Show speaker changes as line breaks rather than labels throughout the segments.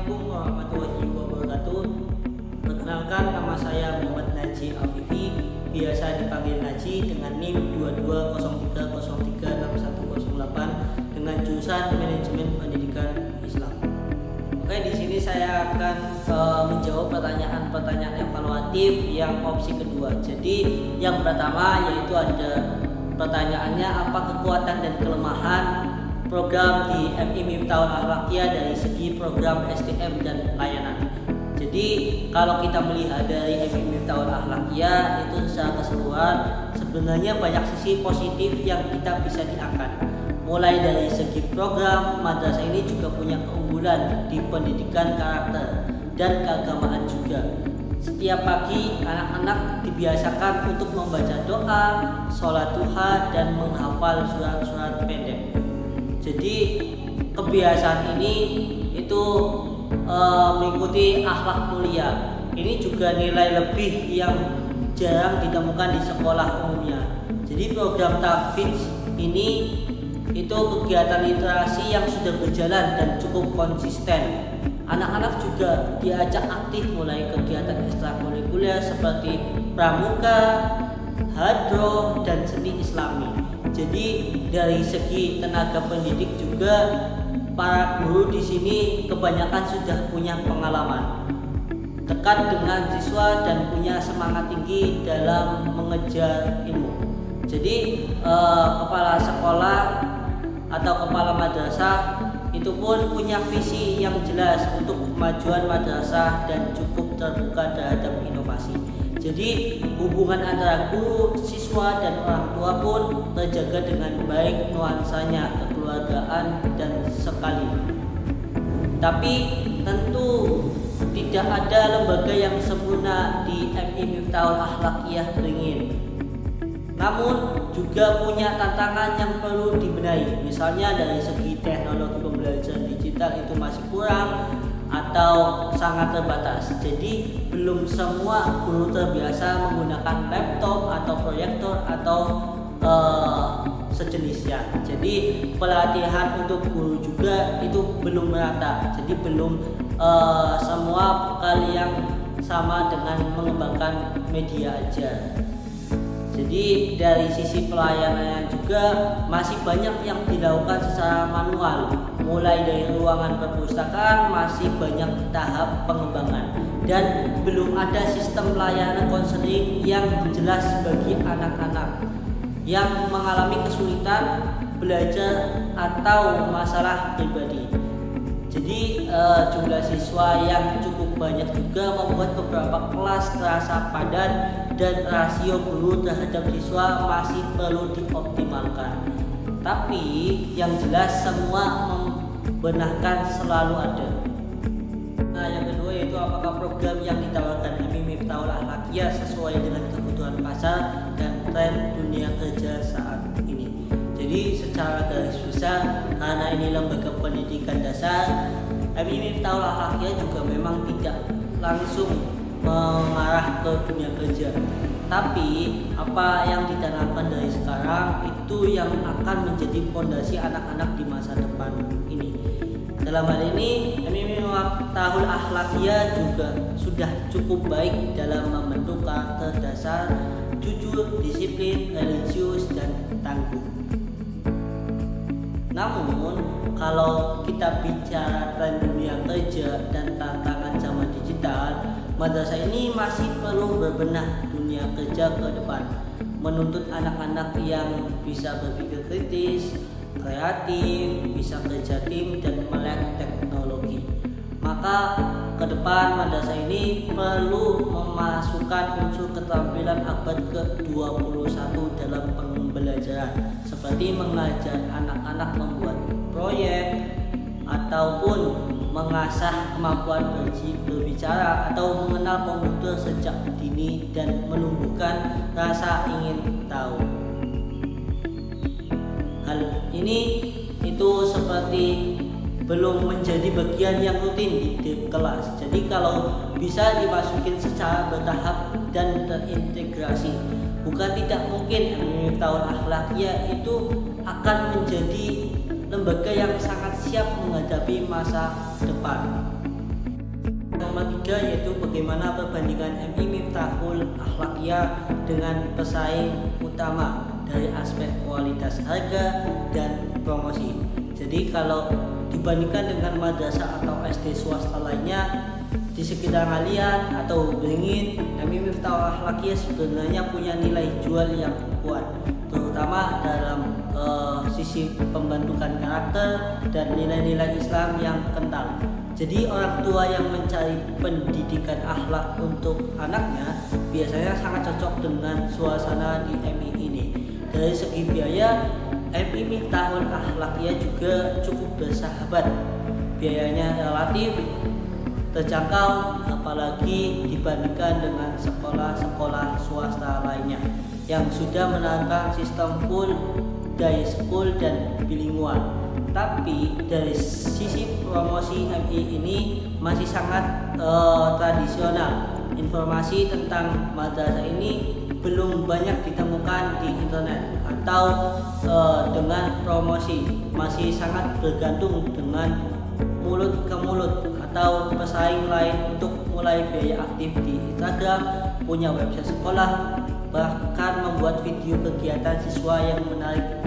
Assalamualaikum warahmatullahi wabarakatuh. Perkenalkan, nama saya Muhammad Naji Afifi, biasa dipanggil Naji, dengan NIM 2203036108 dengan jurusan Manajemen Pendidikan Islam. Oke, di sini saya akan menjawab pertanyaan-pertanyaan evaluatif yang opsi kedua. Jadi yang pertama yaitu ada pertanyaannya, apa kekuatan dan kelemahan program di MI Miftahul Akhlaqiyah dari segi program SDM dan layanan. Jadi kalau kita melihat dari MI Miftahul Akhlaqiyah itu secara keseluruhan sebenarnya banyak sisi positif yang kita bisa diangkat. Mulai dari segi program, madrasah ini juga punya keunggulan di pendidikan karakter dan keagamaan juga. Setiap pagi anak-anak dibiasakan untuk membaca doa, sholat duha, dan menghafal surat-surat pendek. Jadi kebiasaan ini itu mengikuti akhlak mulia. Ini juga nilai lebih yang jarang ditemukan di sekolah umumnya. Jadi program tahfidz ini itu kegiatan literasi yang sudah berjalan dan cukup konsisten. Anak-anak juga diajak aktif mulai kegiatan ekstrakurikuler seperti pramuka, hadroh, dan seni islami. Jadi dari segi tenaga pendidik juga para guru di sini kebanyakan sudah punya pengalaman dekat dengan siswa dan punya semangat tinggi dalam mengejar ilmu. Jadi kepala sekolah atau kepala madrasah itu pun punya visi yang jelas untuk kemajuan madrasah dan cukup terbuka terhadap inovasi. Jadi hubungan antara guru, siswa, dan orang tua pun terjaga dengan baik, nuansanya kekeluargaan dan sekali. Tapi tentu tidak ada lembaga yang sempurna di MI Miftahul Akhlaqiyah beringin. Namun juga punya tantangan yang perlu dibenahi. Misalnya dari segi teknologi pembelajaran digital itu masih kurang atau sangat terbatas. Jadi belum semua guru terbiasa menggunakan laptop atau proyektor atau sejenisnya. Jadi pelatihan untuk guru juga itu belum merata. Jadi belum semua kali yang sama dengan mengembangkan media aja. Jadi dari sisi pelayanan juga masih banyak yang dilakukan secara manual. Mulai dari ruangan perpustakaan masih banyak tahap pengembangan dan belum ada sistem layanan konseling yang jelas bagi anak-anak yang mengalami kesulitan belajar atau masalah pribadi. Jadi jumlah siswa yang cukup banyak juga membuat beberapa kelas terasa padat dan rasio guru terhadap siswa masih perlu dioptimalkan. Tapi yang jelas semua membenahkan selalu ada. Nah, yang kedua yaitu apakah program yang ditawarkan MI Miftahul Akhlaqiyah sesuai dengan kebutuhan pasar dan tren dunia kerja saat ini. Jadi secara garis besar, karena ini lembaga pendidikan dasar, MI Miftahul Akhlaqiyah juga memang tidak langsung mengarah ke dunia kerja. Tapi apa yang ditanamkan dari sekarang itu yang akan menjadi fondasi anak-anak di masa depan ini. Dalam hal ini, MI Miftahul Akhlaqiyah juga sudah cukup baik dalam membentuk karakter dasar, jujur, disiplin, religius, dan tangguh. Namun, kalau kita bicara tren dunia kerja dan tantangan zaman digital, madrasah ini masih perlu berbenah dunia kerja ke depan, menuntut anak-anak yang bisa berpikir kritis, kreatif, bisa kerja tim, dan melek teknologi. Maka ke depan madrasah ini perlu memasukkan unsur keterampilan abad ke-21 dalam pembelajaran, seperti mengajar anak-anak membuat proyek ataupun mengasah kemampuan berbicara atau mengenal komputer sejak dini dan menumbuhkan rasa ingin tahu. Hal ini itu seperti belum menjadi bagian yang rutin di kelas. Jadi kalau bisa dimasukin secara bertahap dan terintegrasi, bukan tidak mungkin MI Miftahul Akhlaqiyah itu akan menjadi lembaga yang sangat siap menghadapi masa depan. Nomor 3 yaitu bagaimana perbandingan MI Miftahul Akhlaqiyah dengan pesaing utama dari aspek kualitas harga dan promosi. Jadi kalau dibandingkan dengan madrasah atau SD swasta lainnya di sekitar kalian atau beringin, MI Miftahul Akhlaqiyah sebenarnya punya nilai jual yang kuat, terutama dalam sisi pembentukan karakter dan nilai-nilai Islam yang kental. Jadi orang tua yang mencari pendidikan akhlak untuk anaknya biasanya sangat cocok dengan suasana di MI ini. Dari segi biaya, MI Miftahul Akhlaqiyah juga cukup bersahabat. Biayanya relatif terjangkau, apalagi dibandingkan dengan sekolah-sekolah swasta lainnya yang sudah menerapkan sistem full day school dan bilingual. Tapi dari sisi promosi MI ini masih sangat tradisional. Informasi tentang madrasah ini belum banyak ditemukan di internet atau dengan promosi, masih sangat bergantung dengan mulut ke mulut atau pesaing lain untuk mulai biaya aktif di Instagram, punya website sekolah, bahkan membuat video kegiatan siswa yang menarik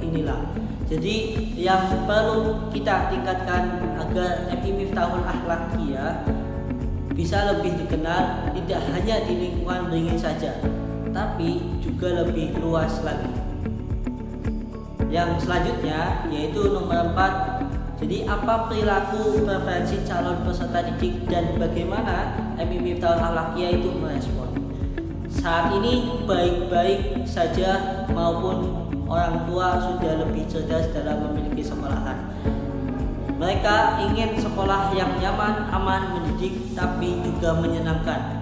inilah. Jadi yang perlu kita tingkatkan agar MI Miftahul Akhlaqiyah bisa lebih dikenal tidak hanya di lingkungan beringin saja, tapi juga lebih luas lagi. Yang selanjutnya yaitu nomor 4. Jadi apa perilaku preferensi calon peserta didik dan bagaimana MI Miftahul Akhlaqiyah itu merespon. Saat ini baik-baik saja maupun orang tua sudah lebih cerdas dalam memiliki sekolahan. Mereka ingin sekolah yang nyaman, aman, mendidik, tapi juga menyenangkan.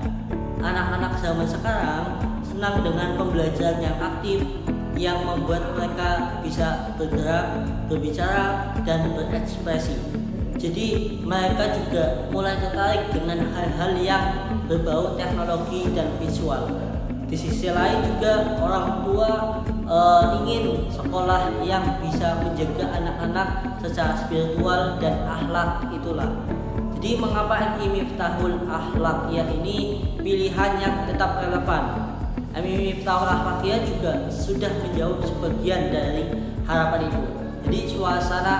Anak-anak zaman sekarang senang dengan pembelajaran yang aktif, yang membuat mereka bisa bergerak, berbicara, dan berekspresi. Jadi mereka juga mulai tertarik dengan hal-hal yang berbau teknologi dan visual. Di sisi lain juga orang tua ingin sekolah yang bisa menjaga anak-anak secara spiritual dan akhlak itulah. Jadi mengapa MI Miftahul Akhlaqiyah ini pilihan yang tetap relevan? MI Miftahul Akhlaqiyah juga sudah menjawab sebagian dari harapan itu. Jadi suasana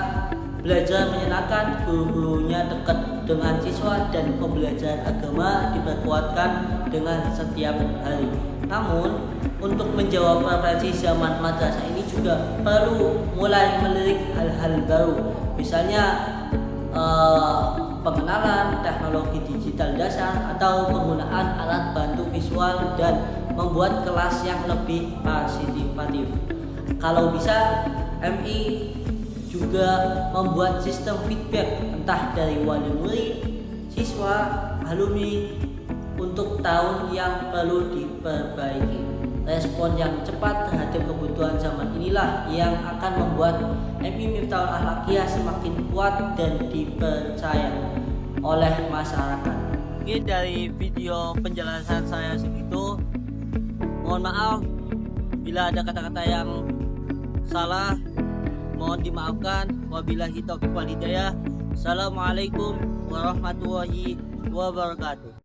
belajar menyenangkan, guru-gurunya dekat dengan siswa, dan pembelajaran agama diperkuatkan dengan setiap hari. Namun untuk menjawab preferensi zaman madrasah ini juga perlu mulai melirik hal-hal baru, misalnya pengenalan teknologi digital dasar atau penggunaan alat bantu visual dan membuat kelas yang lebih partisipatif. Kalau bisa, MI juga membuat sistem feedback entah dari wali murid, siswa, alumni untuk tahun yang perlu diperbaiki. Respon yang cepat terhadap kebutuhan zaman inilah yang akan membuat MI Miftahul Akhlaqiyah semakin kuat dan dipercaya oleh masyarakat. Ini dari video penjelasan saya segitu. Mohon maaf bila ada kata-kata yang salah, mohon dimaafkan. Wabillahi taufiq wal hidayah. Assalamualaikum warahmatullahi wabarakatuh.